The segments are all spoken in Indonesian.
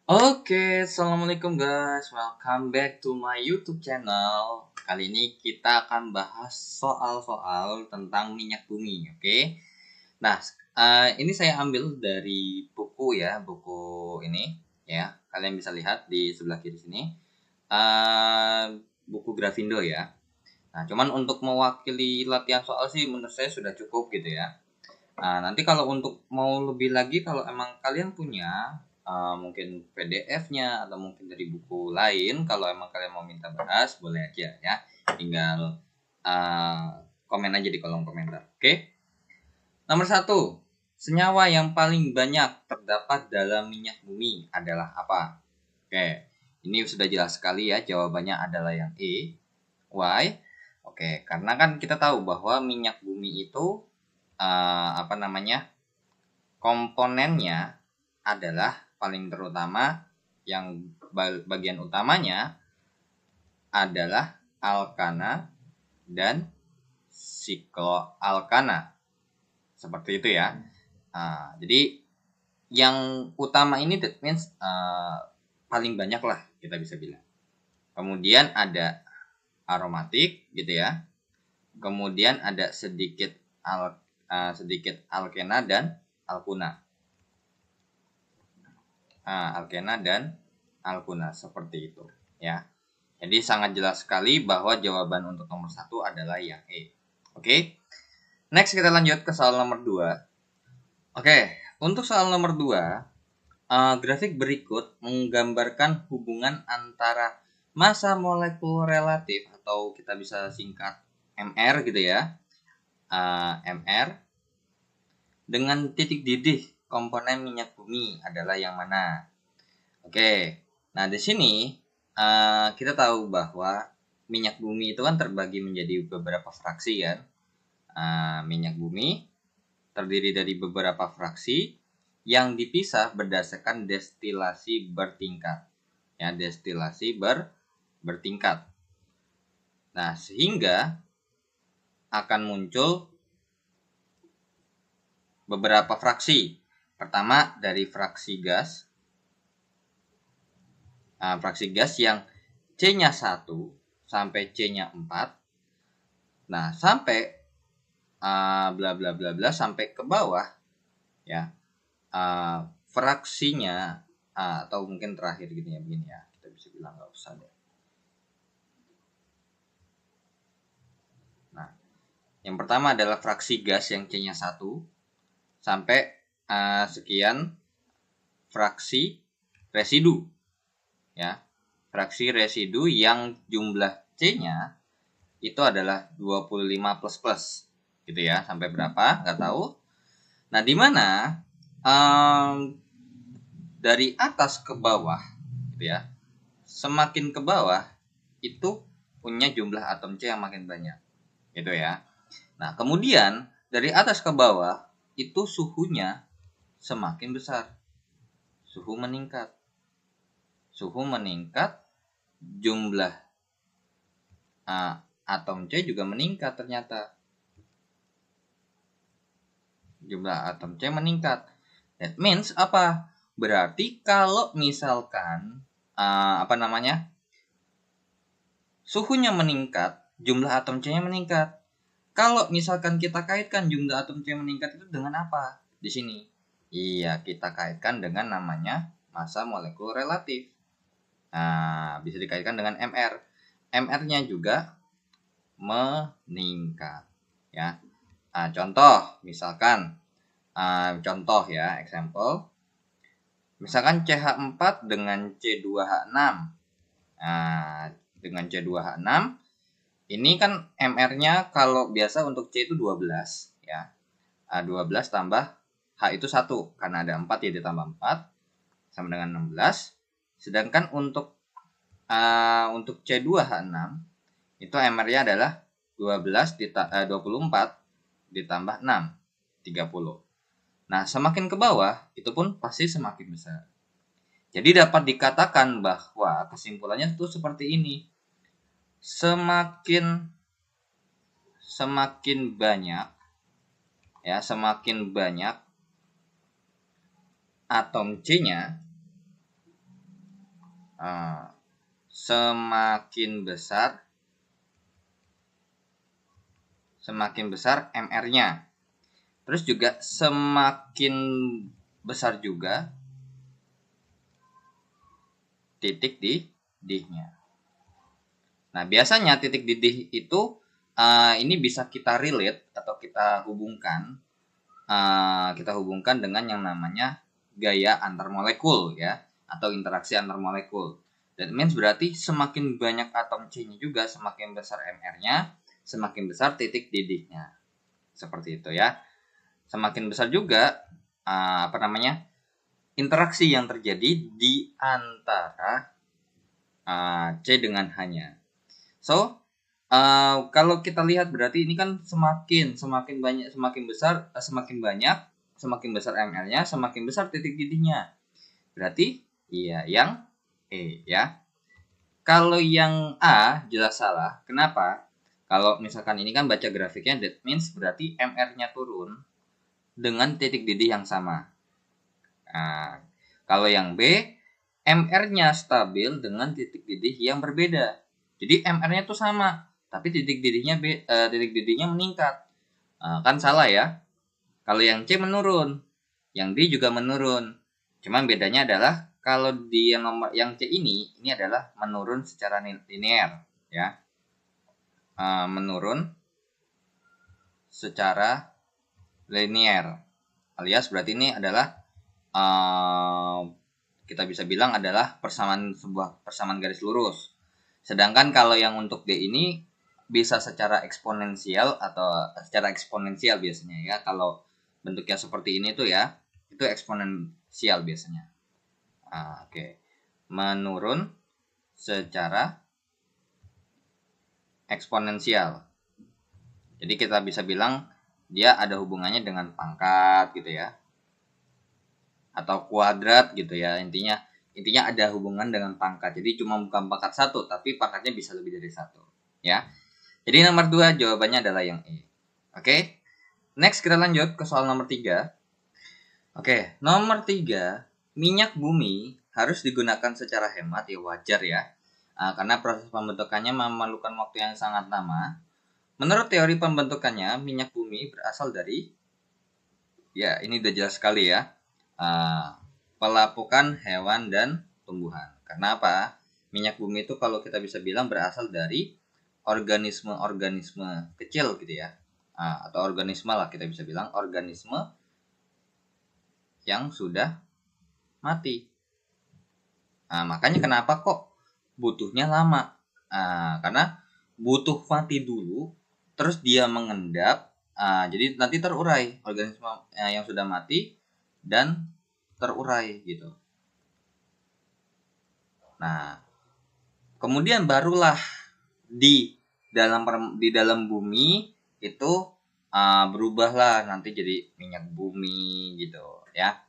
Oke, assalamualaikum guys. Welcome back to my YouTube channel. Kali ini kita akan bahas soal-soal tentang minyak bumi. Oke. Nah, ini saya ambil dari buku ya, buku ini ya. Kalian bisa lihat di sebelah kiri sini. Buku Grafindo ya. Nah, cuman untuk mewakili latihan soal sih menurut saya sudah cukup gitu ya. Nah, nanti kalau untuk mau lebih lagi, kalau emang kalian punya mungkin PDF-nya atau mungkin dari buku lain, kalau emang kalian mau minta bahas, boleh aja ya. Tinggal komen aja di kolom komentar. Oke. Nomor 1, senyawa yang paling banyak terdapat dalam minyak bumi adalah apa? Oke, ini sudah jelas sekali ya, jawabannya adalah yang E. Why? Oke, karena kan kita tahu bahwa minyak bumi itu komponennya adalah paling terutama yang bagian utamanya adalah alkana dan sikloalkana. Seperti itu ya. Jadi yang utama ini that means paling banyak lah kita bisa bilang. Kemudian ada aromatik gitu ya. Kemudian ada sedikit alkena dan alkuna. Alkena dan alkuna seperti itu ya. Jadi sangat jelas sekali bahwa jawaban untuk nomor 1 adalah yang E. Oke. Next kita lanjut ke soal nomor 2. Oke, untuk soal nomor 2, grafik berikut menggambarkan hubungan antara massa molekul relatif atau kita bisa singkat MR gitu ya. MR dengan titik didih komponen minyak bumi adalah yang mana? Oke, nah di sini kita tahu bahwa minyak bumi itu kan terbagi menjadi beberapa fraksi kan. Minyak bumi terdiri dari beberapa fraksi yang dipisah berdasarkan destilasi bertingkat. Ya, destilasi bertingkat. Nah, sehingga akan muncul beberapa fraksi. Pertama dari fraksi gas. Fraksi gas yang C-nya 1 sampai C-nya 4. Nah, sampai bla bla bla bla sampai ke bawah ya. Fraksinya atau mungkin terakhir gitu ya, begini ya. Kita bisa bilang nggak usah deh. Nah, yang pertama adalah fraksi gas yang C-nya 1 sampai sekian fraksi residu ya. Fraksi residu yang jumlah C-nya itu adalah 25 plus gitu ya, sampai berapa nggak tahu. Nah, di mana dari atas ke bawah gitu ya, semakin ke bawah itu punya jumlah atom C yang makin banyak gitu ya. Nah, kemudian dari atas ke bawah itu suhunya semakin besar, suhu meningkat, jumlah atom C juga meningkat ternyata. Jumlah atom C meningkat. That means apa? Berarti kalau misalkan suhunya meningkat, jumlah atom C-nya meningkat. Kalau misalkan kita kaitkan jumlah atom C meningkat itu dengan apa? Di sini. Iya, kita kaitkan dengan namanya massa molekul relatif. Nah, bisa dikaitkan dengan MR. MR-nya juga meningkat. Ya. Contoh, misalkan contoh ya, example. Misalkan CH4 dengan C2H6. Dengan C2H6 ini kan MR-nya kalau biasa untuk C itu 12 ya. 12 tambah H itu 1 karena ada 4 ya, ditambah 4 sama dengan 16. Sedangkan untuk C2H6 itu MR-nya adalah 24 ditambah 6 30. Nah, semakin ke bawah itu pun pasti semakin besar. Jadi dapat dikatakan bahwa kesimpulannya itu seperti ini. Semakin banyak ya, semakin banyak atom C-nya semakin besar MR-nya. Terus juga semakin besar juga titik didihnya. Nah, biasanya titik didih itu ini bisa kita relate atau kita hubungkan dengan yang namanya gaya antar molekul ya, atau interaksi antar molekul. That means berarti semakin banyak atom C-nya juga, semakin besar MR-nya, semakin besar titik didihnya. Seperti itu ya. Semakin besar juga interaksi yang terjadi di antara C dengan H-nya. So, kalau kita lihat berarti ini kan semakin banyak, semakin besar ML-nya, semakin besar titik didihnya. Berarti iya yang E ya. Kalau yang A jelas salah. Kenapa? Kalau misalkan ini kan baca grafiknya, that means berarti MR-nya turun dengan titik didih yang sama. Nah, kalau yang B, MR-nya stabil dengan titik didih yang berbeda. Jadi MR-nya tuh sama, tapi titik didihnya meningkat. Kan salah ya. Kalau yang C menurun, yang D juga menurun. Cuman bedanya adalah kalau di yang C ini adalah menurun secara linear ya. Menurun secara linear. Alias berarti ini adalah kita bisa bilang adalah persamaan garis lurus. Sedangkan kalau yang untuk D ini bisa secara eksponensial biasanya ya. Kalau bentuknya seperti ini tuh ya, itu eksponensial biasanya. Oke. Menurun secara eksponensial. Jadi kita bisa bilang dia ada hubungannya dengan pangkat gitu ya, atau kuadrat gitu ya. Intinya ada hubungan dengan pangkat. Jadi cuma bukan pangkat satu, tapi pangkatnya bisa lebih dari satu ya. Jadi nomor 2 jawabannya adalah yang E. Oke. Next kita lanjut ke soal nomor 3. Oke, nomor 3, minyak bumi harus digunakan secara hemat, ya wajar ya. Karena proses pembentukannya memerlukan waktu yang sangat lama. Menurut teori pembentukannya, minyak bumi berasal dari, ya ini udah jelas sekali ya, pelapukan hewan dan tumbuhan. Karena apa? Minyak bumi itu kalau kita bisa bilang berasal dari organisme-organisme kecil gitu ya, atau organisme lah kita bisa bilang, organisme yang sudah mati. Makanya kenapa kok butuhnya lama? Karena butuh mati dulu, terus dia mengendap, jadi nanti terurai organisme yang sudah mati dan terurai gitu. Nah, kemudian barulah di dalam bumi itu berubahlah nanti jadi minyak bumi gitu ya.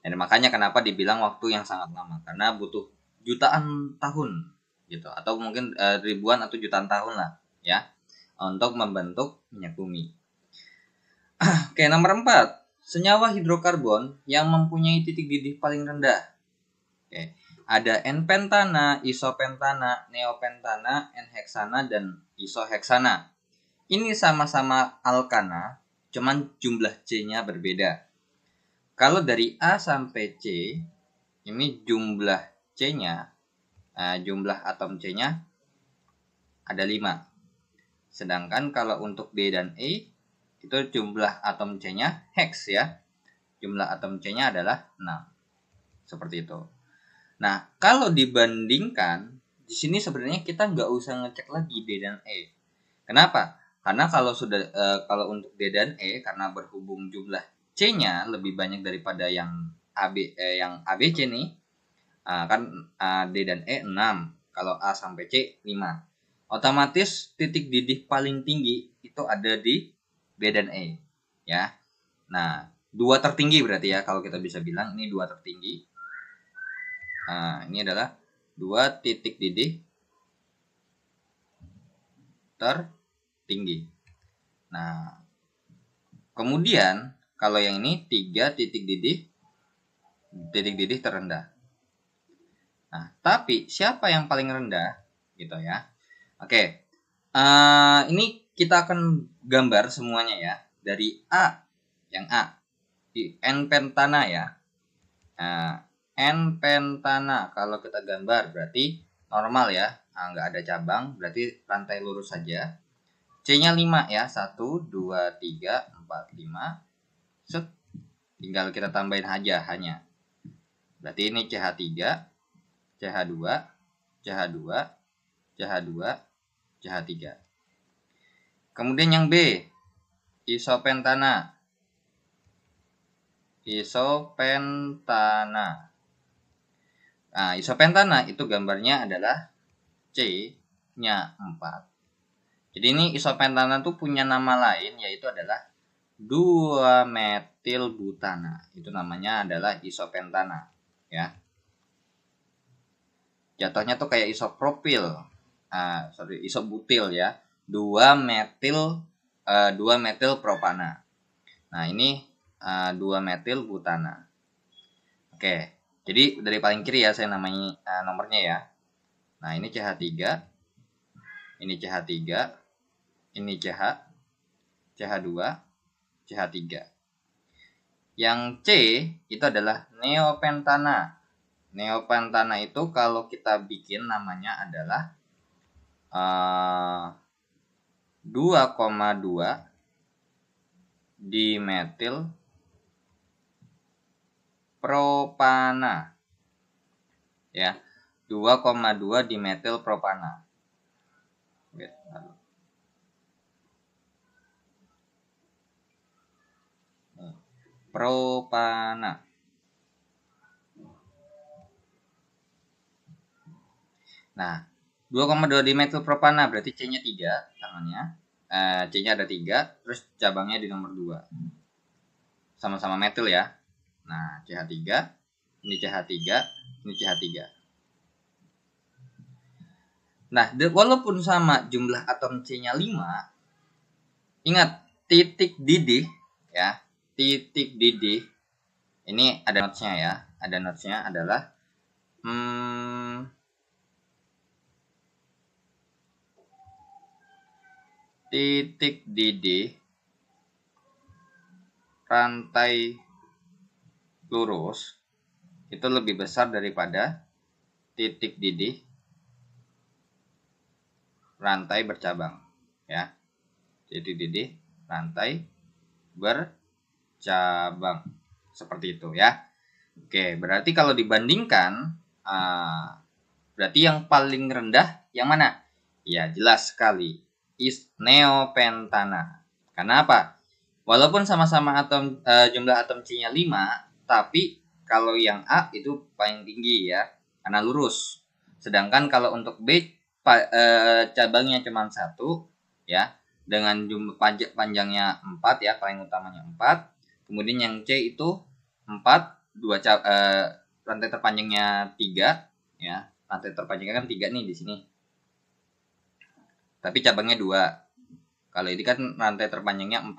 Dan makanya kenapa dibilang waktu yang sangat lama, karena butuh jutaan tahun gitu, atau mungkin ribuan atau jutaan tahun lah ya untuk membentuk minyak bumi. Oke, nomor 4, senyawa hidrokarbon yang mempunyai titik didih paling rendah. Oke, ada N-pentana, isopentana, neopentana, N-heksana, dan isoheksana. Ini sama-sama alkana, cuman jumlah C-nya berbeda. Kalau dari A sampai C, ini jumlah C-nya, jumlah atom C-nya ada 5. Sedangkan kalau untuk D dan E, itu jumlah atom C-nya heks ya. Jumlah atom C-nya adalah 6. Seperti itu. Nah, kalau dibandingkan, di sini sebenarnya kita nggak usah ngecek lagi D dan E. Kenapa? Karena kalau untuk D dan E, karena berhubung jumlah C-nya lebih banyak daripada yang ABC nih, kan D dan E 6, kalau A sampai C 5. Otomatis titik didih paling tinggi itu ada di B dan E ya. Nah, 2 tertinggi berarti ya, kalau kita bisa bilang ini 2 tertinggi. Ini adalah 2 titik didih tertinggi. Nah, kemudian kalau yang ini 3 titik didih terendah. Nah, tapi siapa yang paling rendah gitu ya? Oke. Ini kita akan gambar semuanya ya. Dari A, yang A. Di N pentana ya. Nah, N pentana kalau kita gambar berarti normal ya. Nah, nggak ada cabang, berarti rantai lurus saja. C-nya 5 ya. 1, 2, 3, 4, 5. Set. Tinggal kita tambahin aja hanya. Berarti ini CH3, CH2, CH2, CH2, CH3. Kemudian yang B, isopentana. Isopentana. Nah, isopentana itu gambarnya adalah C-nya 4. Jadi ini isopentana itu punya nama lain, yaitu adalah 2-metilbutana. Itu namanya adalah isopentana ya. Jatuhnya tuh kayak isopropil. Isobutil ya. 2-metilpropana. Nah, ini 2-metilbutana. Oke. Jadi dari paling kiri ya saya namanya nomornya ya. Nah, ini CH3. Ini CH3. Ini CH. CH2. CH3. Yang C itu adalah neopentana. Neopentana itu kalau kita bikin namanya adalah 2,2 dimetil propana. Ya. 2,2 dimetil propana. Propana. Nah, 2,2 dimetil propana berarti C-nya 3 tangannya. C-nya ada 3, terus cabangnya di nomor 2. Sama-sama metil ya. Nah, CH3, ini CH3, ini CH3. Nah, walaupun sama jumlah atom C-nya 5, ingat titik didih ya, titik didih. Ini ada notes-nya ya. Ada notes-nya adalah titik didih rantai lurus itu lebih besar daripada titik didih rantai bercabang ya. Titik didih rantai bercabang seperti itu ya. Oke, berarti kalau dibandingkan berarti yang paling rendah yang mana? Ya, jelas sekali neopentana. Karena apa? Walaupun sama-sama atom jumlah atom C-nya 5, tapi kalau yang A itu paling tinggi ya, karena lurus. Sedangkan kalau untuk B cabangnya cuma 1 ya, dengan jumlah panjangnya 4 ya, paling utamanya 4. Kemudian yang C itu 4, rantai terpanjangnya 3 ya. Rantai terpanjangnya kan 3 nih di sini. Tapi cabangnya 2. Kalau ini kan rantai terpanjangnya 4.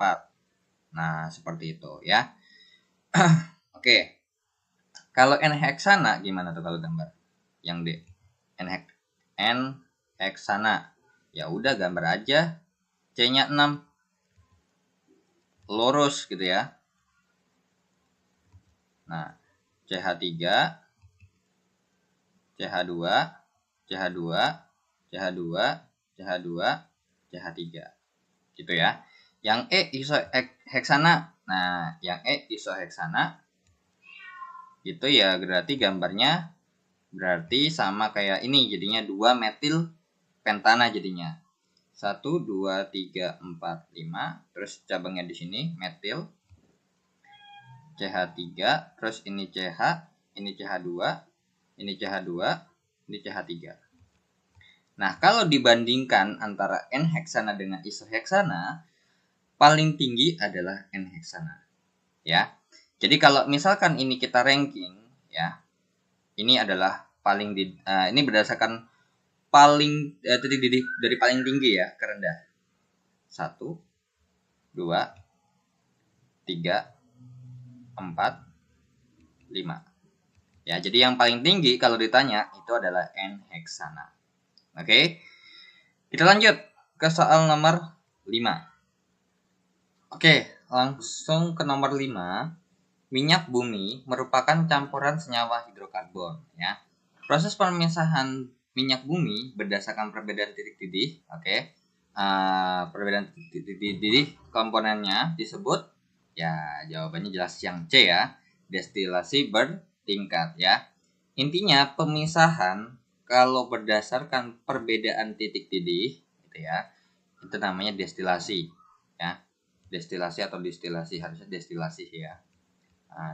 Nah, seperti itu ya. Oke. Kalau N-heksana gimana tuh kalau gambar? Yang D. N-heksana. Ya udah gambar aja. C-nya 6. Lurus gitu ya. Nah, CH3, CH2, CH2, CH2, CH2, CH3. Gitu ya. Yang E isoheksana. Nah, yang E isoheksana itu ya berarti gambarnya berarti sama kayak ini, jadinya 2 metil pentana jadinya. 1 2 3 4 5, terus cabangnya di sini metil CH3, terus ini CH, ini CH2, ini CH2, ini CH3. Nah, kalau dibandingkan antara N-heksana dengan isoheksana, paling tinggi adalah N-heksana. Ya. Jadi kalau misalkan ini kita ranking ya. Ini adalah paling ini berdasarkan paling titik didih dari paling tinggi ya ke rendah. 1 2 3 4 5. Ya, jadi yang paling tinggi kalau ditanya itu adalah N-heksana. Oke. Kita lanjut ke soal nomor 5. Oke, langsung ke nomor 5. Minyak bumi merupakan campuran senyawa hidrokarbon, ya. Proses pemisahan minyak bumi berdasarkan perbedaan titik didih, oke. Perbedaan titik didih komponennya disebut, ya jawabannya jelas yang C ya, destilasi bertingkat ya. Intinya pemisahan kalau berdasarkan perbedaan titik didih, gitu ya, itu namanya destilasi, ya. Destilasi atau distilasi, harusnya destilasi ya.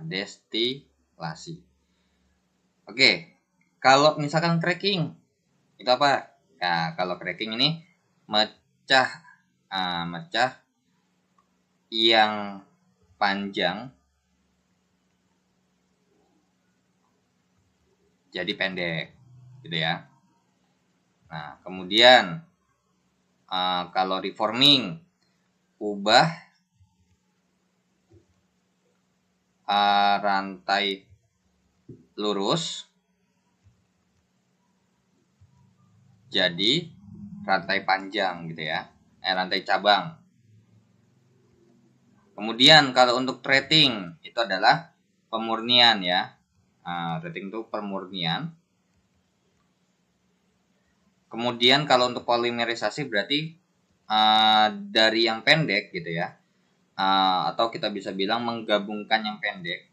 Destilasi. Oke, kalau misalkan cracking itu apa? Nah, kalau cracking ini mecah yang panjang jadi pendek, gitu ya. Nah, kemudian kalau reforming ubah rantai lurus jadi rantai panjang gitu ya, rantai cabang. Kemudian kalau untuk threading itu adalah pemurnian ya. Threading itu pemurnian. Kemudian kalau untuk polimerisasi berarti dari yang pendek gitu ya, atau kita bisa bilang menggabungkan yang pendek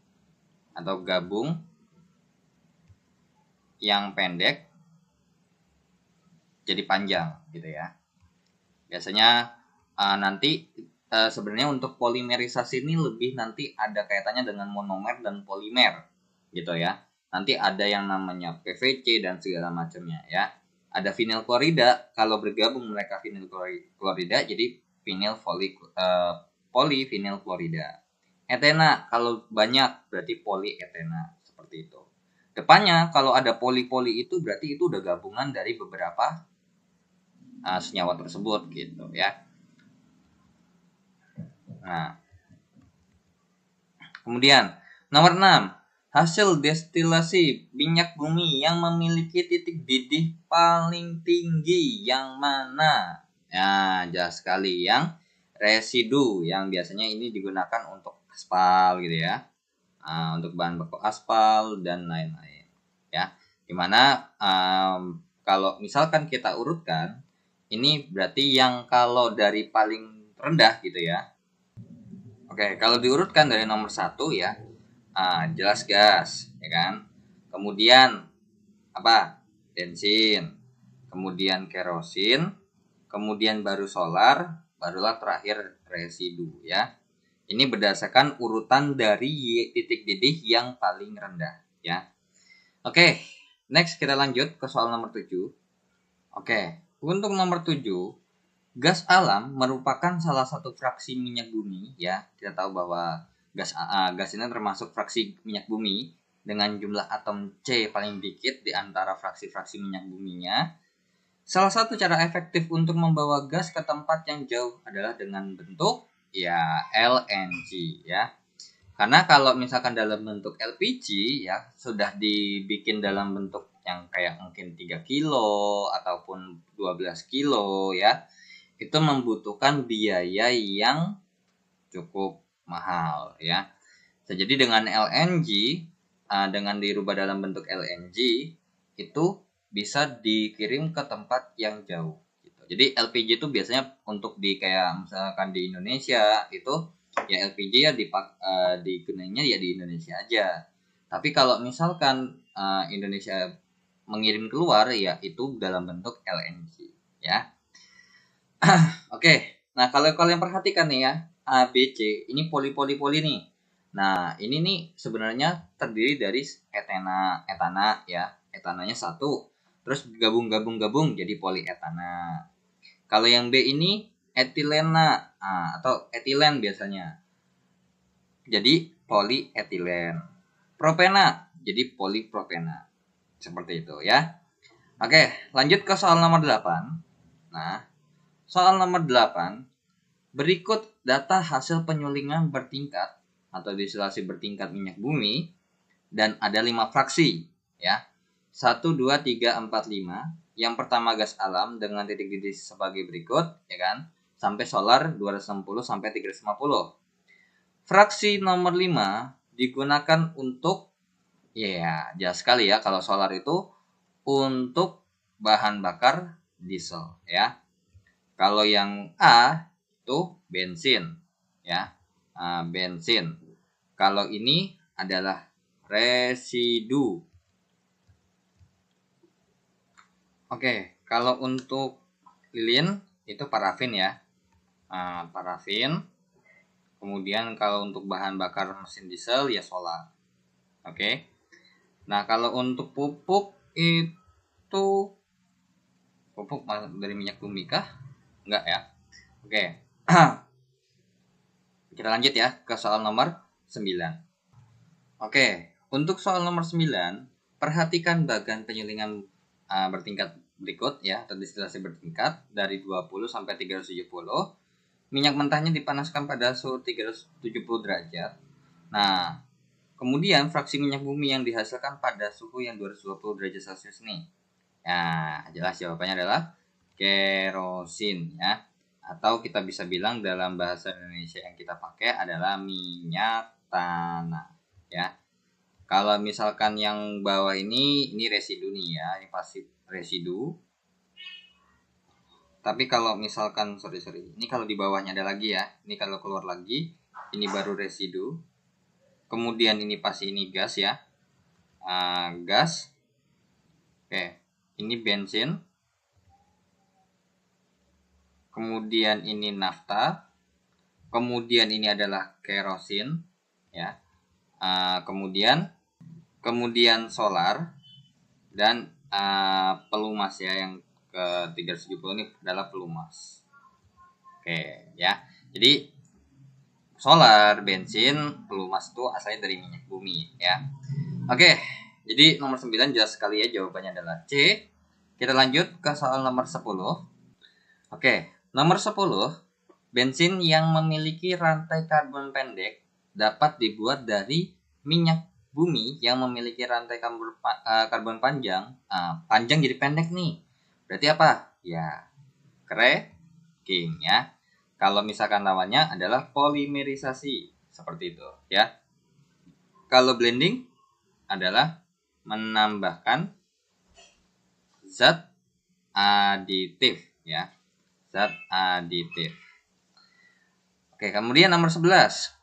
atau gabung yang pendek jadi panjang gitu ya. Biasanya nanti sebenarnya untuk polimerisasi ini lebih nanti ada kaitannya dengan monomer dan polimer gitu ya. Nanti ada yang namanya PVC dan segala macamnya ya. Ada vinyl klorida, kalau bergabung mereka vinyl klorida jadi vinyl polyvinyl klorida. Etena kalau banyak berarti polyetena, seperti itu. Depannya kalau ada poli-poli itu berarti itu udah gabungan dari beberapa senyawa tersebut gitu ya. Nah, kemudian nomor 6, hasil destilasi minyak bumi yang memiliki titik didih paling tinggi yang mana? Ya, jelas sekali yang residu, yang biasanya ini digunakan untuk aspal gitu ya. Untuk bahan baku aspal dan lain-lain ya. Dimana kalau misalkan kita urutkan, ini berarti yang kalau dari paling rendah gitu ya. Oke, kalau diurutkan dari nomor 1 ya, jelas gas, ya kan. Kemudian apa? Bensin. Kemudian kerosin. Kemudian baru solar. Barulah terakhir residu ya. Ini berdasarkan urutan dari titik didih yang paling rendah ya. Oke, next kita lanjut ke soal nomor 7. Oke, untuk nomor 7, gas alam merupakan salah satu fraksi minyak bumi ya. Kita tahu bahwa gas ini termasuk fraksi minyak bumi dengan jumlah atom C paling dikit di antara fraksi-fraksi minyak buminya. Salah satu cara efektif untuk membawa gas ke tempat yang jauh adalah dengan bentuk ya LNG ya. Karena kalau misalkan dalam bentuk LPG ya sudah dibikin dalam bentuk yang kayak mungkin 3 kilo ataupun 12 kilo ya, itu membutuhkan biaya yang cukup mahal ya. Jadi dengan LNG, dengan dirubah dalam bentuk LNG itu bisa dikirim ke tempat yang jauh gitu. Jadi LPG itu biasanya untuk di kayak misalkan di Indonesia itu ya LPG ya digunainya ya di Indonesia aja. Tapi kalau misalkan Indonesia mengirim keluar ya itu dalam bentuk LNG ya. Oke, nah kalau kalian perhatikan nih ya, A, B, C, ini poli nih. Nah, ini nih sebenarnya terdiri dari etana ya. Etananya satu, terus gabung jadi polietana. Kalau yang B ini etilena, atau etilen biasanya. Jadi polietilen. Propena, jadi polipropena. Seperti itu ya. Oke, lanjut ke soal nomor 8. Nah, soal nomor 8, berikut data hasil penyulingan bertingkat atau destilasi bertingkat minyak bumi dan ada 5 fraksi, ya. 1, 2, 3, 4, 5. Yang pertama gas alam dengan titik-titik sebagai berikut, ya kan? Sampai solar 260 sampai 350. Fraksi nomor 5 digunakan untuk, ya jelas sekali ya, kalau solar itu untuk bahan bakar diesel, ya. Kalau yang A itu bensin, ya, bensin. Kalau ini adalah residu. Oke, kalau untuk lilin itu parafin ya, parafin. Kemudian kalau untuk bahan bakar mesin diesel ya solar. Oke. Nah kalau untuk pupuk itu pupuk dari minyak bumi kah? Enggak ya. Oke. Kita lanjut ya ke soal nomor 9. Oke, untuk soal nomor 9, perhatikan bagan penyulingan bertingkat berikut ya, atau distilasi bertingkat dari 20 sampai 370. Minyak mentahnya dipanaskan pada suhu 370 derajat. Nah, kemudian fraksi minyak bumi yang dihasilkan pada suhu yang 220 derajat Celcius nih. Nah, jelas jawabannya adalah kerosin ya. Atau kita bisa bilang dalam bahasa Indonesia yang kita pakai adalah minyak tanah ya. Kalau misalkan yang bawah ini residu nih ya, ini pasti residu. Tapi kalau misalkan sorry, ini kalau di bawahnya ada lagi ya, ini kalau keluar lagi, ini baru residu. Kemudian ini pasti ini gas ya, gas. Oke, ini bensin. Kemudian ini nafta. Kemudian ini adalah kerosin ya. Kemudian solar dan pelumas ya, yang ke 370 ini adalah pelumas. Oke ya. Jadi solar, bensin, pelumas itu asalnya dari minyak bumi ya. Oke. Jadi nomor 9 jelas sekali ya, jawabannya adalah C. Kita lanjut ke soal nomor 10. Oke, nomor 10. Bensin yang memiliki rantai karbon pendek dapat dibuat dari minyak bumi yang memiliki rantai karbon panjang. Panjang jadi pendek nih. Berarti apa? Ya, cracking ya. Kalau misalkan lawannya adalah polimerisasi, seperti itu ya. Kalau blending adalah menambahkan zat aditif ya. Zat aditif. Oke, kemudian nomor 11.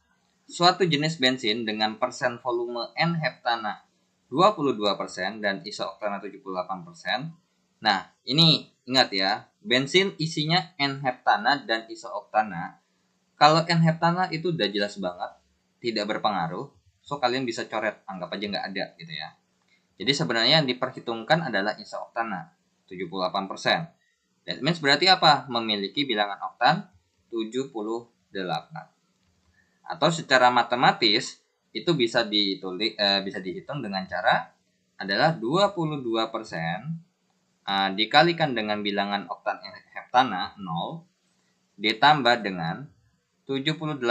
Suatu jenis bensin dengan persen volume N-heptana 22% dan isoktana 78%. Nah, ini ingat ya, bensin isinya N-heptana dan isoktana. Kalau N-heptana itu udah jelas banget, tidak berpengaruh. So, kalian bisa coret, anggap aja nggak ada gitu ya. Jadi sebenarnya yang diperhitungkan adalah isoktana 78%. That means berarti apa? Memiliki bilangan oktan 78. Atau secara matematis itu bisa dihitung dengan cara adalah 22% dikalikan dengan bilangan oktan heptana 0 ditambah dengan 78%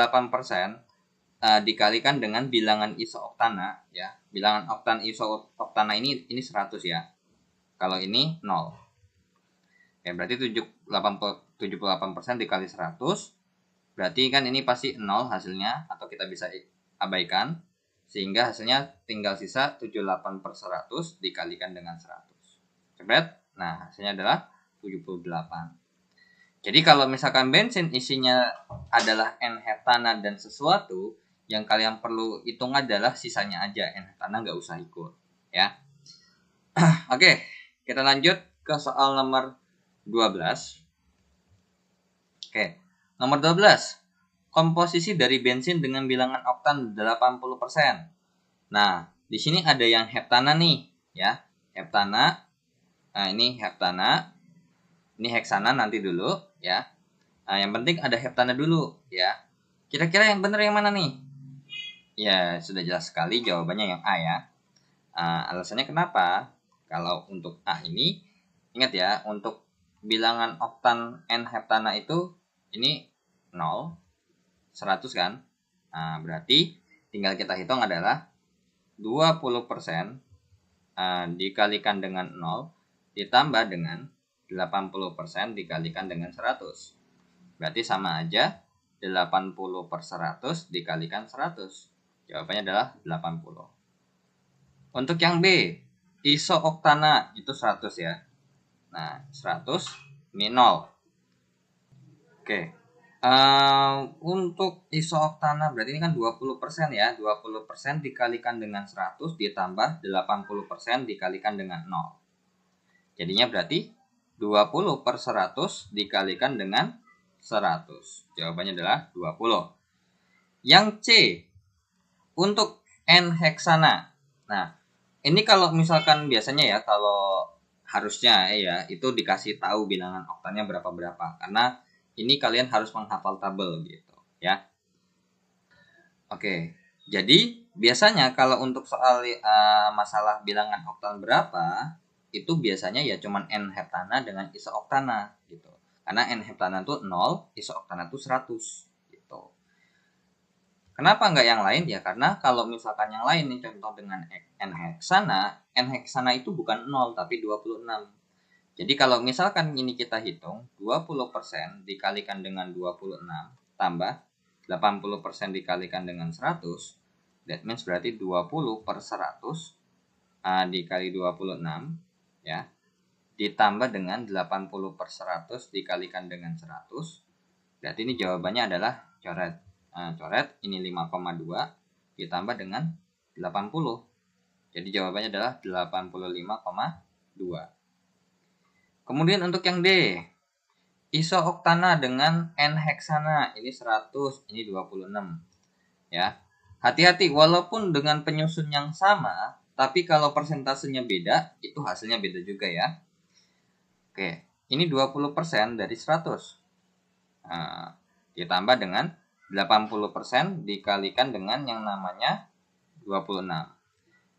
dikalikan dengan bilangan isoktana ya. Bilangan oktan isoktana ini 100 ya. Kalau ini 0. Ya, berarti 78% dikali 100. Berarti kan ini pasti 0 hasilnya, atau kita bisa abaikan. Sehingga hasilnya tinggal sisa 78/100 dikalikan dengan 100. Cepet. Nah, hasilnya adalah 78. Jadi kalau misalkan bensin isinya adalah N-heptana dan sesuatu, yang kalian perlu hitung adalah sisanya aja. N-heptana nggak usah ikut ya. Oke, kita lanjut ke soal nomor 12. Oke, nomor 12. Komposisi dari bensin dengan bilangan oktan 80%. Nah, di sini ada yang heptana nih ya. Heptana. Nah, ini heptana. Ini heksana nanti dulu ya. Nah, yang penting ada heptana dulu ya. Kira-kira yang benar yang mana nih? Ya, sudah jelas sekali jawabannya yang A ya. Alasannya kenapa? Kalau untuk A ini, ingat ya, untuk bilangan oktan N-heptana itu ini 0, 100 kan? Nah, berarti tinggal kita hitung adalah 20% dikalikan dengan 0 ditambah dengan 80% dikalikan dengan 100. Berarti sama aja 80/100 dikalikan 100. Jawabannya adalah 80. Untuk yang B, isooktana itu 100 ya. Nah, 100 ini 0. Oke. Untuk isooktana berarti ini kan 20% ya. 20% dikalikan dengan 100 ditambah 80% dikalikan dengan 0. Jadinya berarti 20/100 dikalikan dengan 100. Jawabannya adalah 20. Yang C, untuk N-heksana. Nah, ini kalau misalkan biasanya ya, kalau harusnya ya, itu dikasih tahu bilangan oktannya berapa-berapa. Karena ini kalian harus menghafal tabel gitu ya. Oke, jadi biasanya kalau untuk soal masalah bilangan oktan berapa, itu biasanya ya cuman N-heptana dengan isooktana gitu. Karena N-heptana itu 0, isooktana itu 100 gitu. Kenapa nggak yang lain? Ya karena kalau misalkan yang lain nih, contoh dengan N-heksana itu bukan 0 tapi 26. Jadi kalau misalkan ini kita hitung 20% dikalikan dengan 26 tambah 80% dikalikan dengan 100, that means berarti 20/100 dikali 26 ya, ditambah dengan 80/100 dikalikan dengan 100. Berarti ini jawabannya adalah coret. Coret ini 5,2 ditambah dengan 80. Jadi jawabannya adalah 85,2. Kemudian untuk yang D, isooktana dengan N-heksana, ini 100, ini 26. Ya. Hati-hati, walaupun dengan penyusun yang sama, tapi kalau persentasenya beda, itu hasilnya beda juga ya. Oke, ini 20% dari 100. Ditambah dengan 80% dikalikan dengan yang namanya 26.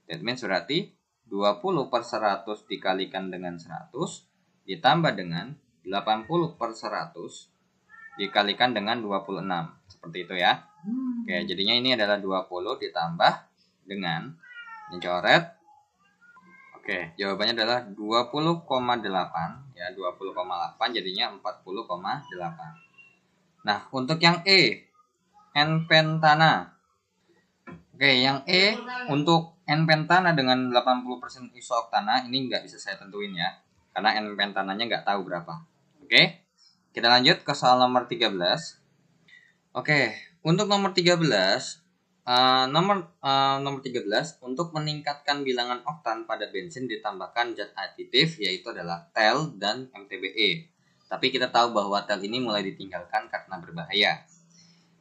That means berarti 20/100 dikalikan dengan 100 ditambah dengan 80/100 dikalikan dengan 26. Seperti itu ya. Oke, jadinya ini adalah 20 ditambah dengan ini coret. Oke, jawabannya adalah 20,8 ya, 20,8 jadinya 40,8. Nah, untuk yang E, N-pentana. Oke, yang E untuk N-pentana dengan 80% isooktana ini nggak bisa saya tentuin ya. Karena N-pentananya nggak tahu berapa. Oke, kita lanjut ke soal nomor 13. Oke, untuk nomor 13, nomor 13 untuk meningkatkan bilangan oktan pada bensin ditambahkan zat aditif yaitu adalah TEL dan MTBE. Tapi kita tahu bahwa TEL ini mulai ditinggalkan karena berbahaya.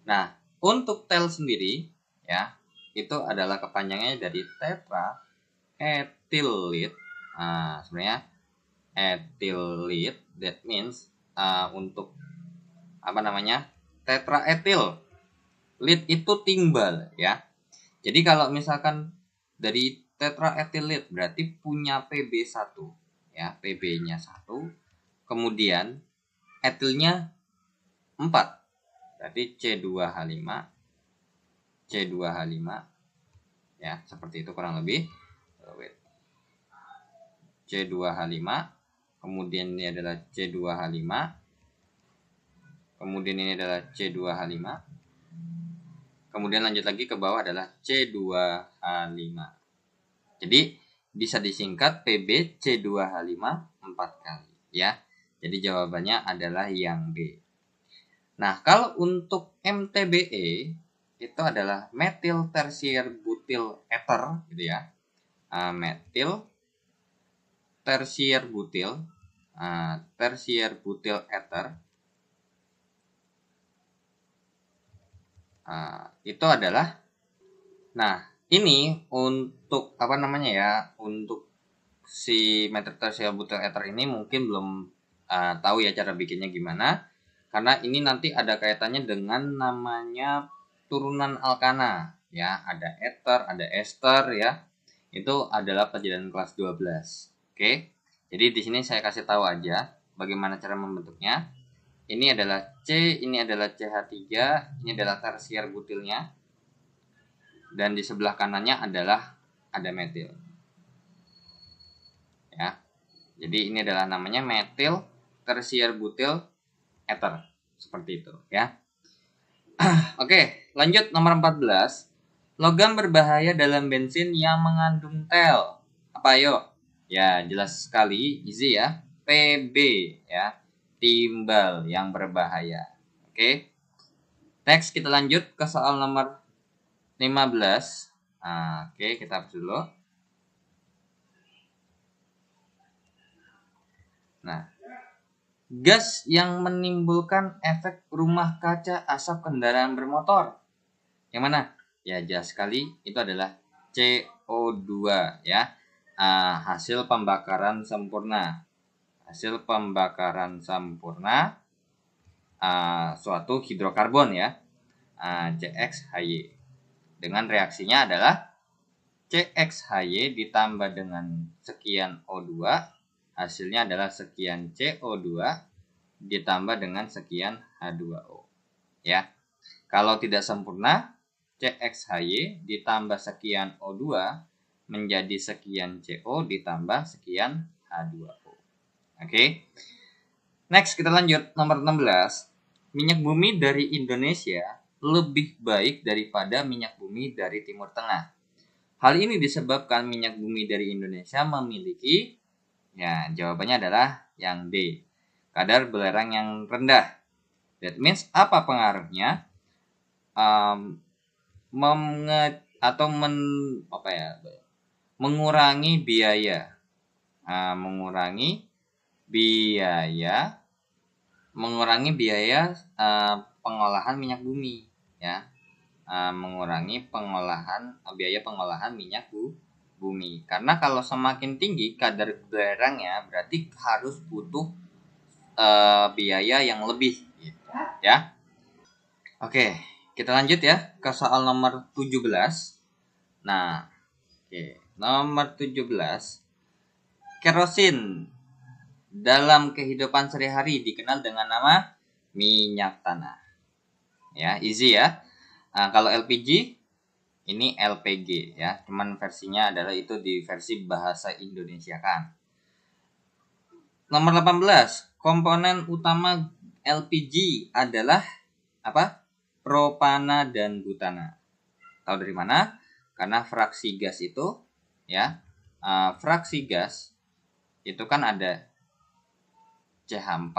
Nah, untuk TEL sendiri ya, itu adalah kepanjangannya dari tetraethyl. Sebenarnya ethyl, that means untuk tetraethyl. Lead itu timbal ya. Jadi kalau misalkan dari tetraethyl berarti punya PB1 ya, PB-nya 1. Kemudian etilnya 4. Berarti C2H5 ya, seperti itu kurang lebih. C2H5, kemudian ini adalah C2H5, kemudian ini adalah C2H5, kemudian lanjut lagi ke bawah adalah C2H5. Jadi bisa disingkat PB C2H5 4 kali ya. Jadi jawabannya adalah yang B. Nah, kalau untuk MTBE itu adalah metil tersier butil ether gitu ya. Metil tersier butil ether itu adalah, nah ini untuk untuk si metil tersier butil ether ini mungkin belum tahu ya cara bikinnya gimana, karena ini nanti ada kaitannya dengan namanya turunan alkana ya, ada ether, ada ester ya. Itu adalah pelajaran kelas 12. Oke. Jadi di sini saya kasih tahu aja bagaimana cara membentuknya. Ini adalah C, ini adalah CH3, ini adalah tersier butilnya. Dan di sebelah kanannya adalah ada metil. Ya. Jadi ini adalah namanya metil tersier butil ether. Seperti itu, ya. Oke, lanjut nomor 14. Logam berbahaya dalam bensin yang mengandung tel. Apa ayo? Ya, jelas sekali, easy ya. PB ya. Timbal yang berbahaya. Oke. Next kita lanjut ke soal nomor 15. Oke, kita hapus dulu. Nah, gas yang menimbulkan efek rumah kaca asap kendaraan bermotor. Yang mana? Ya, jelas sekali itu adalah CO2 ya. Hasil pembakaran sempurna. Hasil pembakaran sempurna suatu hidrokarbon ya. CXHY. Dengan reaksinya adalah CXHY ditambah dengan sekian O2, hasilnya adalah sekian CO2 ditambah dengan sekian H2O. Ya. Kalau tidak sempurna, CXHY ditambah sekian O2 menjadi sekian CO ditambah sekian H2O. Oke. Next kita lanjut nomor 16. Minyak bumi dari Indonesia lebih baik daripada minyak bumi dari Timur Tengah. Hal ini disebabkan minyak bumi dari Indonesia memiliki, ya jawabannya adalah yang D, kadar belerang yang rendah. That means apa pengaruhnya? Mengurangi biaya, mengurangi biaya pengolahan minyak bumi, ya. Mengurangi biaya pengolahan minyak bumi. Karena kalau semakin tinggi kadar belerangnya berarti harus butuh biaya yang lebih, gitu, ya. Oke, kita lanjut ya ke soal nomor 17. Nah, nomor 17. Kerosin dalam kehidupan sehari-hari dikenal dengan nama minyak tanah. Ya, easy ya. Kalau LPG ini LPG ya, cuman versinya adalah itu di versi bahasa Indonesia kan. Nomor 18, komponen utama LPG adalah apa? Propana dan butana. Tahu dari mana? Karena fraksi gas itu ya, fraksi gas itu kan ada CH4,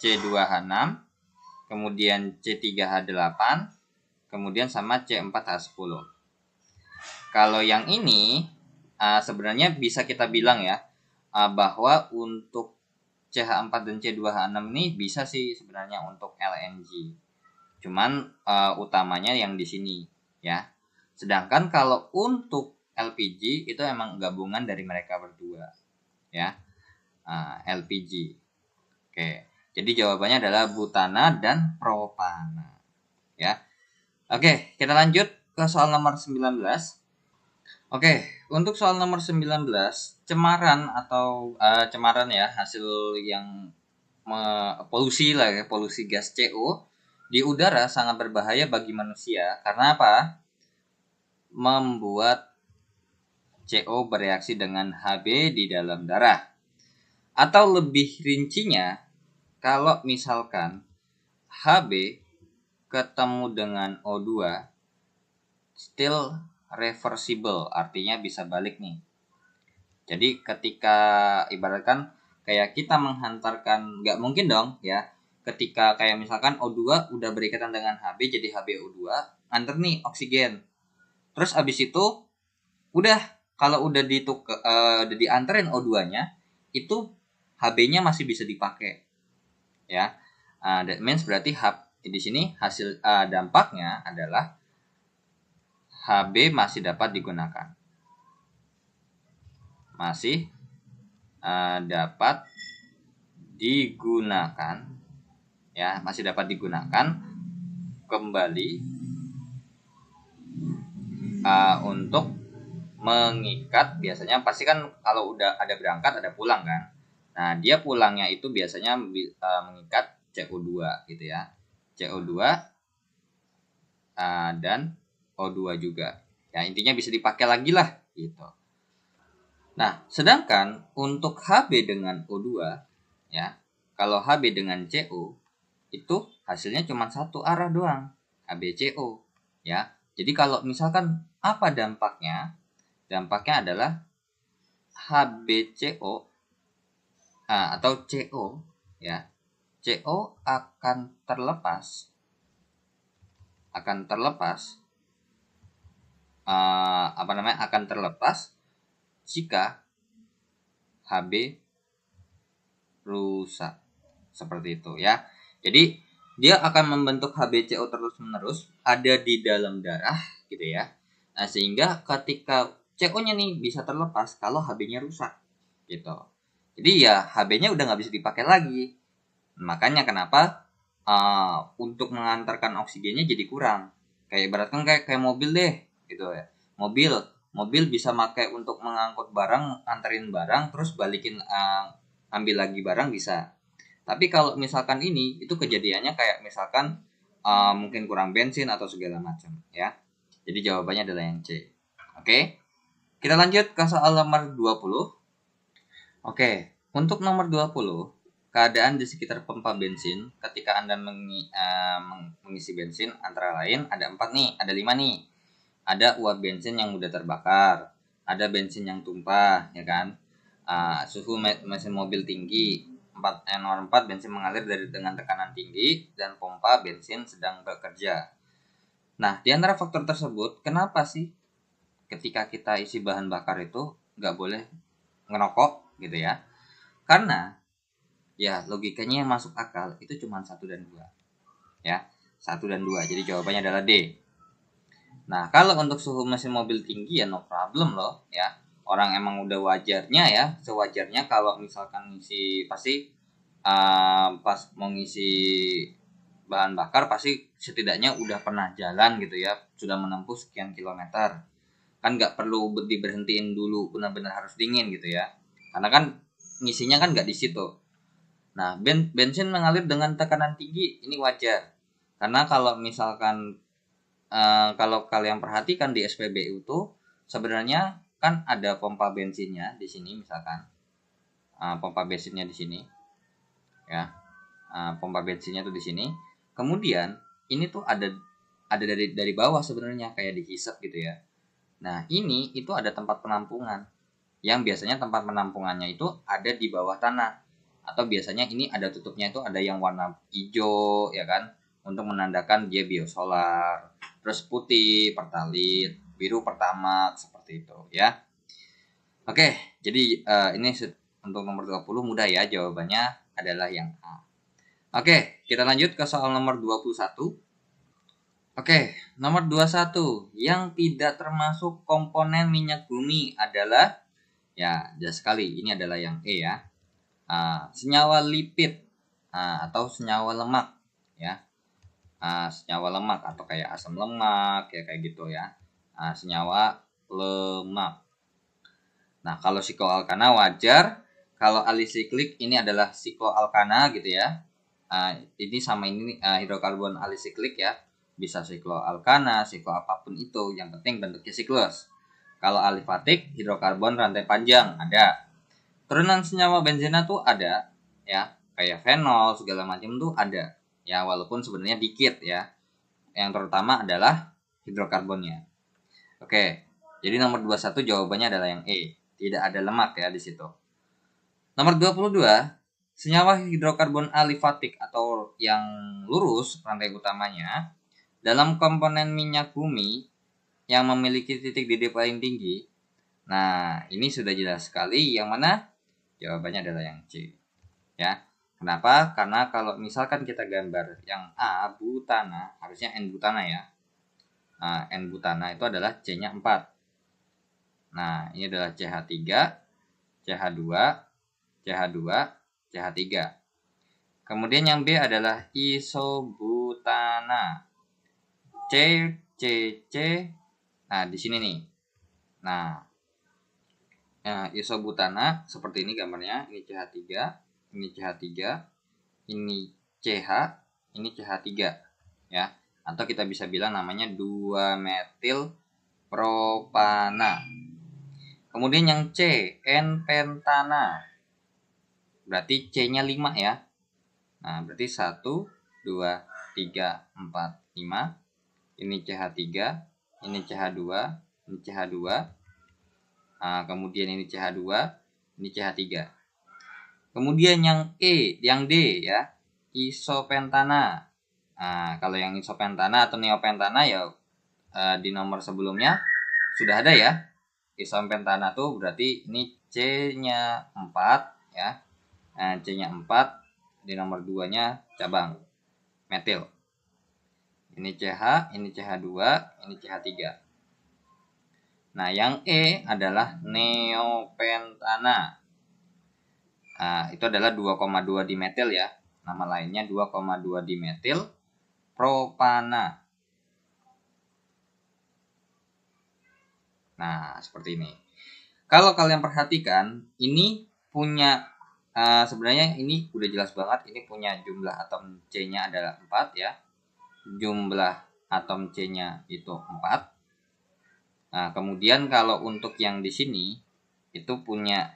C2H6, kemudian C3H8, kemudian sama C4H10. Kalau yang ini sebenarnya bisa kita bilang ya bahwa untuk CH4 dan C2H6 ini bisa sih sebenarnya untuk LNG. Cuman utamanya yang di sini ya. Sedangkan kalau untuk LPG itu emang gabungan dari mereka berdua ya. LPG. Oke. Jadi jawabannya adalah butana dan propana ya. Oke, kita lanjut ke soal nomor 19. Oke, untuk soal nomor 19, cemaran atau cemaran ya, hasil yang polusi lah ya, polusi gas CO di udara sangat berbahaya bagi manusia. Karena apa? Membuat CO bereaksi dengan Hb di dalam darah. Atau lebih rincinya, kalau misalkan Hb ketemu dengan O2 still reversible, artinya bisa balik nih. Jadi ketika ibaratkan kayak kita menghantarkan, nggak mungkin dong ya, ketika kayak misalkan O2 udah berikatan dengan Hb jadi HbO2, antar nih oksigen. Terus abis itu udah, kalau udah dianterin O2-nya, itu Hb-nya masih bisa dipakai. Ya. That means berarti di sini hasil dampaknya adalah Hb masih dapat digunakan. Masih dapat digunakan ya, masih dapat digunakan kembali untuk mengikat. Biasanya pasti kan kalau udah ada berangkat ada pulang kan. Nah, dia pulangnya itu biasanya mengikat CO2 gitu ya. CO2 dan O2 juga. Ya, intinya bisa dipakai lagi lah gitu. Nah, sedangkan untuk Hb dengan O2 ya, kalau Hb dengan CO itu hasilnya cuma satu arah doang, HbCO ya. Jadi kalau misalkan apa dampaknya? Dampaknya adalah HbCO atau CO ya. CO akan terlepas akan terlepas jika Hb rusak seperti itu ya. Jadi dia akan membentuk HbCO terus-menerus ada di dalam darah gitu ya. Nah, sehingga ketika CO-nya nih bisa terlepas kalau Hb-nya rusak gitu. Jadi ya Hb-nya udah nggak bisa dipakai lagi. Makanya kenapa untuk mengantarkan oksigennya jadi kurang. Kayak ibaratkan kayak mobil deh gitu ya. Mobil bisa pakai untuk mengangkut barang, anterin barang, terus balikin ambil lagi barang bisa. Tapi kalau misalkan ini itu kejadiannya kayak misalkan mungkin kurang bensin atau segala macam ya. Jadi jawabannya adalah yang C. Oke. Kita lanjut ke soal nomor 20. Oke, untuk nomor 20, keadaan di sekitar pompa bensin ketika Anda mengisi bensin antara lain ada 4 nih, ada 5 nih. Ada uap bensin yang mudah terbakar, ada bensin yang tumpah, ya kan? Suhu mesin mobil tinggi, nomor 4 bensin mengalir dengan tekanan tinggi dan pompa bensin sedang bekerja. Nah, di antara faktor tersebut, kenapa sih ketika kita isi bahan bakar itu nggak boleh ngerokok gitu ya? Karena ya logikanya yang masuk akal itu cuma 1 dan 2 ya, 1 dan 2. Jadi jawabannya adalah D. Nah, kalau untuk suhu mesin mobil tinggi ya no problem loh ya. Orang emang udah wajarnya ya, sewajarnya kalau misalkan ngisi pasti pas mau ngisi bahan bakar pasti setidaknya udah pernah jalan gitu ya, sudah menempuh sekian kilometer. Kan nggak perlu diberhentiin dulu benar-benar harus dingin gitu ya. Karena kan ngisinya kan nggak di situ. Nah, bensin mengalir dengan tekanan tinggi ini wajar. Karena kalau misalkan kalau kalian perhatikan di SPBU itu sebenarnya kan ada pompa bensinnya di sini misalkan. Pompa bensinnya di sini. Ya. Pompa bensinnya tuh di sini. Kemudian ini tuh ada dari bawah sebenarnya kayak dihisap gitu ya. Nah, ini itu ada tempat penampungan. Yang biasanya tempat penampungannya itu ada di bawah tanah. Atau biasanya ini ada tutupnya itu ada yang warna hijau ya kan, untuk menandakan dia biosolar. Terus putih Pertalite, biru Pertamax seperti itu ya. Oke, jadi ini untuk nomor 20 mudah ya, jawabannya adalah yang A. Oke, kita lanjut ke soal nomor 21. Oke, nomor 21 yang tidak termasuk komponen minyak bumi adalah ya jelas sekali ini adalah yang E ya. Senyawa lipid atau senyawa lemak ya. Senyawa lemak atau kayak asam lemak ya kayak gitu ya. Senyawa lemak. Nah, kalau sikloalkana wajar. Kalau alisiklik ini adalah sikloalkana gitu ya. Ini sama ini hidrokarbon alisiklik ya. Bisa sikloalkana, siklo apapun itu, yang penting bentuknya siklus. Kalau alifatik, hidrokarbon rantai panjang ada. Turunan senyawa benzena tuh ada ya, kayak fenol segala macam tuh ada. Ya, walaupun sebenarnya dikit ya. Yang terutama adalah hidrokarbonnya. Oke. Jadi nomor 21 jawabannya adalah yang E. Tidak ada lemak ya di situ. Nomor 22, senyawa hidrokarbon alifatik atau yang lurus rantai utamanya dalam komponen minyak bumi yang memiliki titik didih paling tinggi. Nah, ini sudah jelas sekali yang mana jawabannya adalah yang C. Ya. Kenapa? Karena kalau misalkan kita gambar yang A butana, harusnya N butana ya. N butana itu adalah C-nya 4. Nah, ini adalah CH3, CH2, CH2, CH3. Kemudian yang B adalah isobutana. C, C, C. Nah, di sini nih. Nah, isobutana seperti ini gambarnya. Ini CH3, ini CH3, ini CH, ini CH3 ya. Atau kita bisa bilang namanya 2 metil propana. Kemudian yang C, N-pentana. Berarti C-nya 5 ya. Nah, berarti 1, 2, 3, 4, 5. Ini CH3, ini CH2, ini CH2. Nah, kemudian ini CH2, ini CH3. Kemudian yang E, yang D ya, isopentana. Nah, kalau yang isopentana atau neopentana ya di nomor sebelumnya sudah ada ya. Isopentana tuh berarti ini C-nya 4 ya. Nah, C-nya 4, di nomor 2-nya cabang metil. Ini CH, ini CH2, ini CH3. Nah, yang E adalah neopentana. Nah, itu adalah 2,2 dimetil ya. Nama lainnya 2,2 dimetil propana. Nah, seperti ini. Kalau kalian perhatikan, ini punya sebenarnya ini udah jelas banget, ini punya jumlah atom C-nya adalah 4 ya. Jumlah atom C-nya itu 4. Nah, kemudian kalau untuk yang di sini itu punya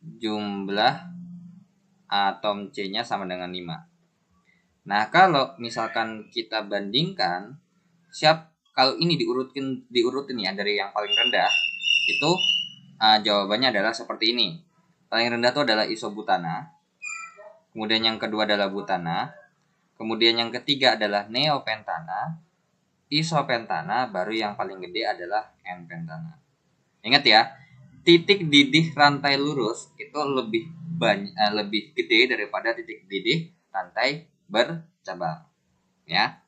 jumlah atom C-nya sama dengan 5. Nah, kalau misalkan kita bandingkan kalau ini diurutin ya dari yang paling rendah, itu jawabannya adalah seperti ini. Paling rendah itu adalah isobutana. Kemudian yang kedua adalah butana. Kemudian yang ketiga adalah neopentana. Isopentana, baru yang paling gede adalah N-pentana. Ingat ya, titik didih rantai lurus itu lebih gede daripada titik didih rantai bercabang. Ya.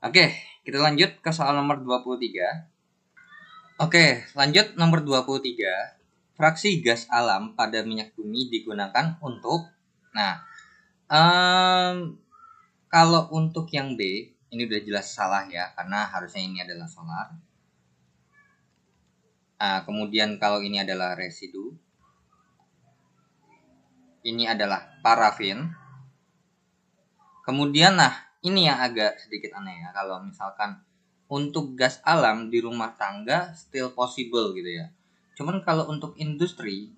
Oke, kita lanjut ke soal nomor 23. Oke, lanjut nomor 23. Fraksi gas alam pada minyak bumi digunakan untuk. Nah, kalau untuk yang B, ini udah jelas salah ya, karena harusnya ini adalah solar. Kemudian kalau ini adalah residu, ini adalah parafin. Kemudian ini yang agak sedikit aneh ya, kalau misalkan untuk gas alam di rumah tangga still possible gitu ya. Cuman kalau untuk industri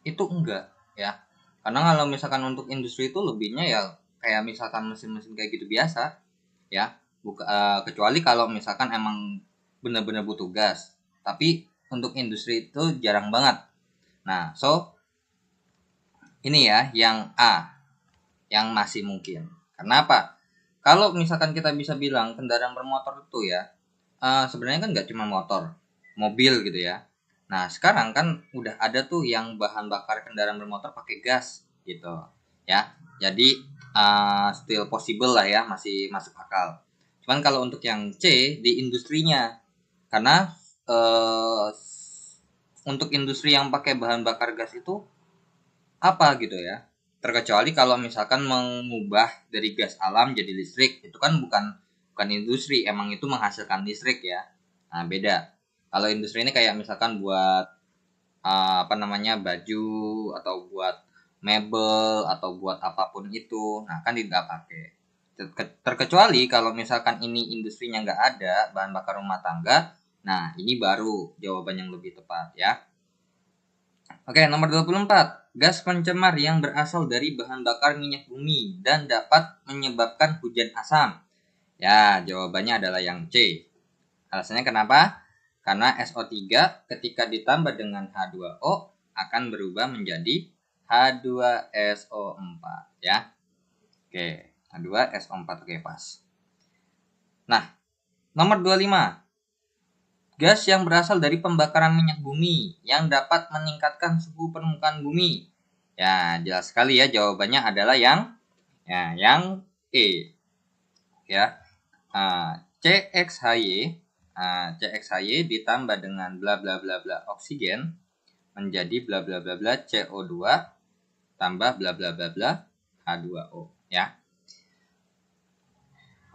itu enggak ya. Karena kalau misalkan untuk industri itu lebihnya ya kayak misalkan mesin-mesin kayak gitu biasa ya. Kecuali kalau misalkan emang benar-benar butuh gas. Tapi untuk industri itu jarang banget. Nah, ini ya yang A, yang masih mungkin. Kenapa? Kalau misalkan kita bisa bilang kendaraan bermotor itu ya, sebenarnya kan nggak cuma motor, mobil gitu ya. Nah, sekarang kan udah ada tuh yang bahan bakar kendaraan bermotor pakai gas gitu ya. Jadi still possible lah ya, masih masuk akal. Cuman kalau untuk yang C di industrinya, karena untuk industri yang pakai bahan bakar gas itu apa gitu ya. Terkecuali kalau misalkan mengubah dari gas alam jadi listrik, itu kan bukan industri, emang itu menghasilkan listrik ya. Nah, beda. Kalau industri ini kayak misalkan buat baju atau buat mebel atau buat apapun itu, nah kan tidak pakai. Terkecuali kalau misalkan ini industrinya nggak ada, bahan bakar rumah tangga, nah ini baru jawaban yang lebih tepat ya. Oke, nomor 24. Gas pencemar yang berasal dari bahan bakar minyak bumi dan dapat menyebabkan hujan asam. Ya, jawabannya adalah yang C. Alasannya kenapa? Karena SO3 ketika ditambah dengan H2O akan berubah menjadi H2SO4 ya. Oke, H2SO4 oke pas. Nah, nomor 25. Gas yang berasal dari pembakaran minyak bumi yang dapat meningkatkan suhu permukaan bumi. Ya, jelas sekali ya, jawabannya adalah yang E. Ya. CXHY ditambah dengan bla bla bla bla oksigen menjadi bla bla bla bla CO2 tambah bla bla bla bla H2O ya.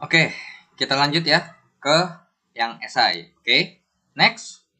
Oke, kita lanjut ya ke yang esai. Oke. Next.